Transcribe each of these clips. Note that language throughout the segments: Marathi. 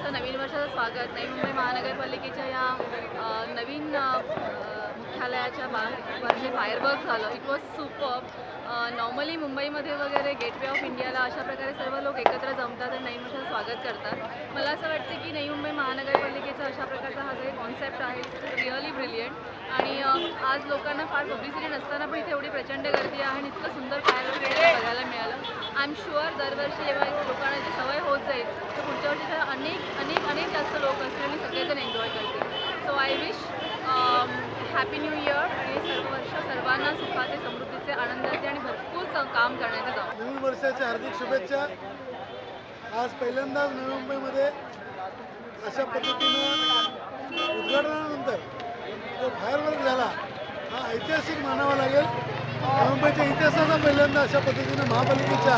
वर्षाचं नवीन वर्षाचं स्वागत नवी मुंबई महानगरपालिकेच्या या नवीन मुख्यालयाच्या बाहेर जे फायरवर्क झालं इट वॉज सुपर. नॉर्मली मुंबईमध्ये वगैरे गेटवे ऑफ इंडियाला अशा प्रकारे सर्व लोक एकत्र जमतात आणि नवीन वर्षाचं स्वागत करतात. मला असं वाटतं की नवी मुंबई महानगरपालिकेचा अशा प्रकारचा हा जो कॉन्सेप्ट आहे इट्स रिअली ब्रिलियंट. आणि आज लोकांना फार पब्लिसिटी नसताना पण इथे एवढी प्रचंड गर्दी आहे आणि इतकं सुंदर फायरवर्क बघायला मिळालं. आय एम शुअर दरवर्षी जेव्हा लोकांना ती सवय होत जाईल तर पुढच्या वर्षी तर अनेक जास्त लोक असतील आणि सगळेजण एन्जॉय करतील. So I wish happy new year आणि सर्व वर्ष सर्वांना सुखाचे समृद्धीचे आनंदाचे आणि भरपूर काम करण्याचं जाऊ. नवीन वर्षाच्या हार्दिक शुभेच्छा. आज पहिल्यांदाच नवी मुंबईमध्ये अशा पद्धतीनं उद्घाटनानंतर जो फायरवर्क झाला हा ऐतिहासिक मानावा लागेल. नवी मुंबईच्या इतिहासाचा पहिल्यांदा अशा पद्धतीनं महापालिकेच्या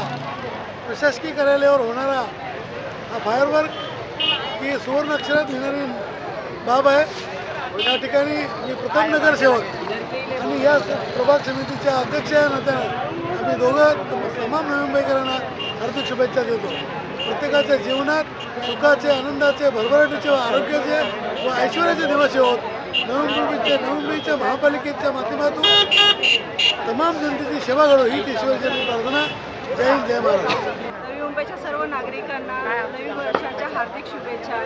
प्रशासकीय कार्यालयावर होणारा हा फायरवर्क ही सुवर्ण अक्षरात लिहिणारी बाब आहे. या ठिकाणी मी प्रथम नगरसेवक आणि या प्रभाग समितीच्या अध्यक्ष या नात्यानं आम्ही दोघं तमाम नवी मुंबईकरांना हार्दिक शुभेच्छा देतो. प्रत्येकाच्या जीवनात सुखाचे आनंदाचे भरभराटीचे व आरोग्याचे व ऐश्वर्याचे दिवस होत नवी मुंबईच्या महापालिकेच्या माध्यमातून तमाम जनतेची सेवा घडो हीच ईश्वराची प्रार्थना. जय हिंद जय महाराष्ट्र. नवी मुंबईच्या सर्व नागरिकांना नवीन वर्षाच्या हार्दिक शुभेच्छा.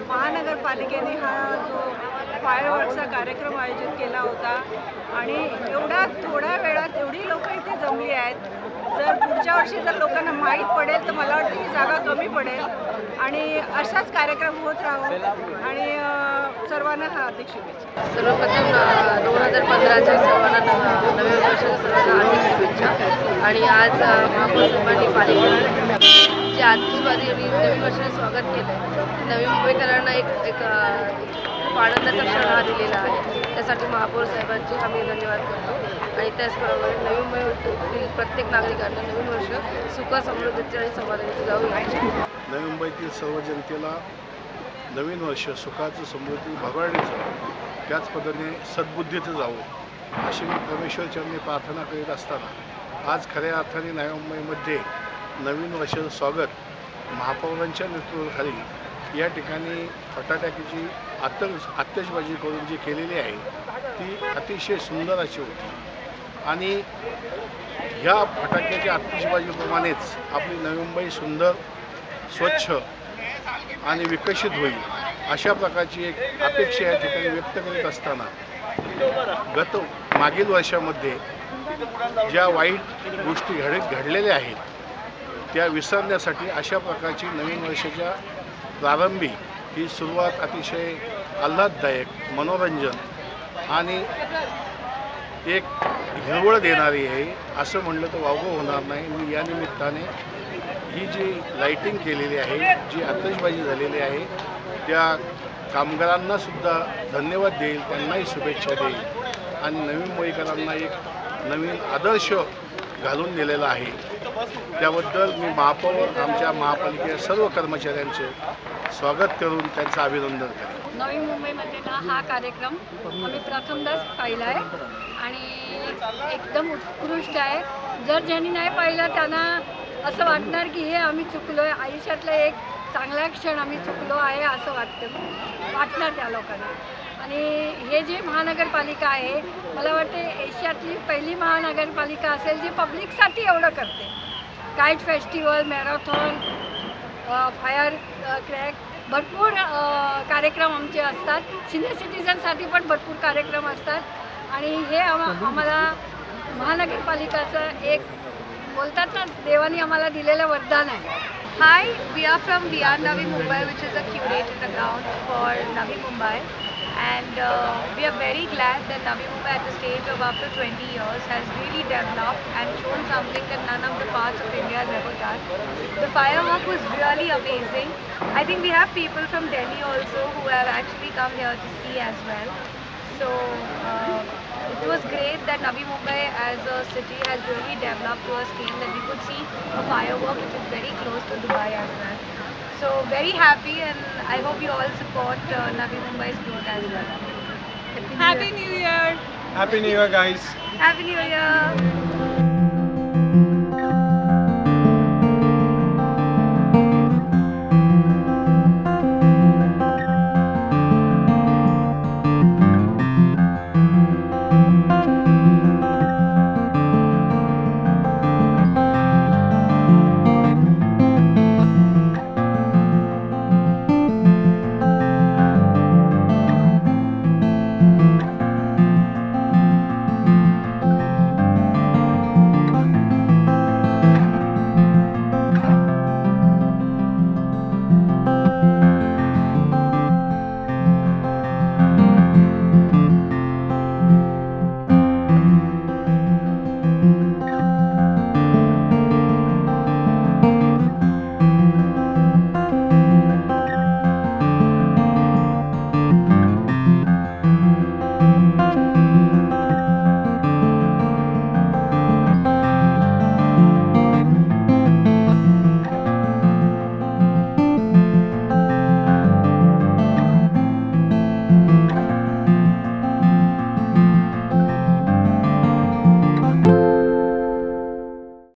महानगरपालिकेने हा जो फायरवर्कचा कार्यक्रम आयोजित केला होता आणि एवढ्या थोड्या वेळात एवढी लोक इथे जमली आहेत. जर पुढच्या वर्षी जर लोकांना माहीत पडेल तर मला वाटतं ही जागा कमी पडेल आणि असाच कार्यक्रम होत राहो आणि सर्वांना हार्दिक शुभेच्छा. सर्वप्रथम 2015च्या सर्वांना नवीन वर्षाच्या सर्वांना हार्दिक शुभेच्छा. आणि आज महापौर साहेबांनी पालिकेने जे आतिषबाजी आणि नवीन वर्षाचं स्वागत केलं आहे नवी मुंबईकरांना एक खूप आनंदाचा क्षण हा दिलेला आहे. त्यासाठी महापौर साहेबांचे आम्ही धन्यवाद करतो. आणि त्याचबरोबर नवी मुंबईतील प्रत्येक नागरिकांना नवीन वर्ष सुख समृद्धीचे आणि समाधानाचे जाऊ यायचे. नवी मुंबईतील सर्व जनतेला नवीन वर्ष सुखाचं समृद्धी भरभराटीचं त्याच पद्धतीने सद्बुद्धीचं जावं अशी मी परमेश्वरचरणी प्रार्थना करीत असताना आज खऱ्या अर्थाने नवी मुंबईमध्ये नवीन वर्षाचं स्वागत महापौरांच्या नेतृत्वाखाली या ठिकाणी फटाक्याची आतिषबाजी करून जी केलेली आहे ती अतिशय सुंदर अशी होती. आणि ह्या फटाक्याच्या आतिषबाजीप्रमाणेच आपली नवी मुंबई सुंदर स्वच्छ आणि विकसित होईल अशा प्रकारची एक अपेक्षा या ठिकाणी व्यक्त करीत असताना मागील वर्षामध्ये ज्या वाईट गोष्टी घडलेल्या आहेत त्या विसरण्यासाठी अशा प्रकारची नवीन वर्षाच्या प्रारंभी ही सुरुवात अतिशय आल्हाददायक मनोरंजन आणि एक हिरवळ देणारी आहे असं म्हणलं तर वावगं होणार नाही. मी या निमित्ताने ही जी लाईटिंग केलेली आहे जी आतिषबाजी झालेली आहे त्या कामगारांनासुद्धा धन्यवाद देईल, त्यांनाही शुभेच्छा देईल आणि नवीन मुंबईकरांना एक नवीन आदर्श घालून दिलेला आहे. त्याबद्दल मी महापौर आमच्या महापालिकेच्या सर्व कर्मचाऱ्यांचे स्वागत करून त्यांचं अभिनंदन करतो. नवी मुंबईमध्ये हा कार्यक्रम आम्ही प्रथमदाच पाहिला आहे आणि एकदम उत्कृष्ट आहे. जर ज्यांनी नाही पाहिलं त्यांना असं वाटणार की हे आम्ही चुकलो आहे, आयुष्यातलं एक चांगला क्षण आम्ही चुकलो आहे असं वाटणार त्या लोकांना. आणि हे जे महानगरपालिका आहे मला वाटते एशियातली पहिली महानगरपालिका असेल जी पब्लिकसाठी एवढं करते. Kite festival, marathon, fire crack भरपूर कार्यक्रम आमचे असतात. सिनियर सिटीजनसाठी पण भरपूर कार्यक्रम असतात आणि हे आम्हाला महानगरपालिकाचं एक बोलतात ना देवानी आम्हाला दिलेलं वरदान आहे. Hi, we are from We Are Navi Mumbai, which is a curated account for Navi Mumbai, and we are very glad that Navi Mumbai at the stage of after 20 years has really developed and shown something that none of the parts of India has ever done. The firework was really amazing. I think we have people from Delhi also who have actually come here to see as well. So it was great that Navi Mumbai as a city has really developed to a scale that we could see a firework which is very close to Dubai as well. So very happy, and I hope you all support Navi Mumbai's growth as well. Happy New Year! Happy New Year, guys! Happy New Year!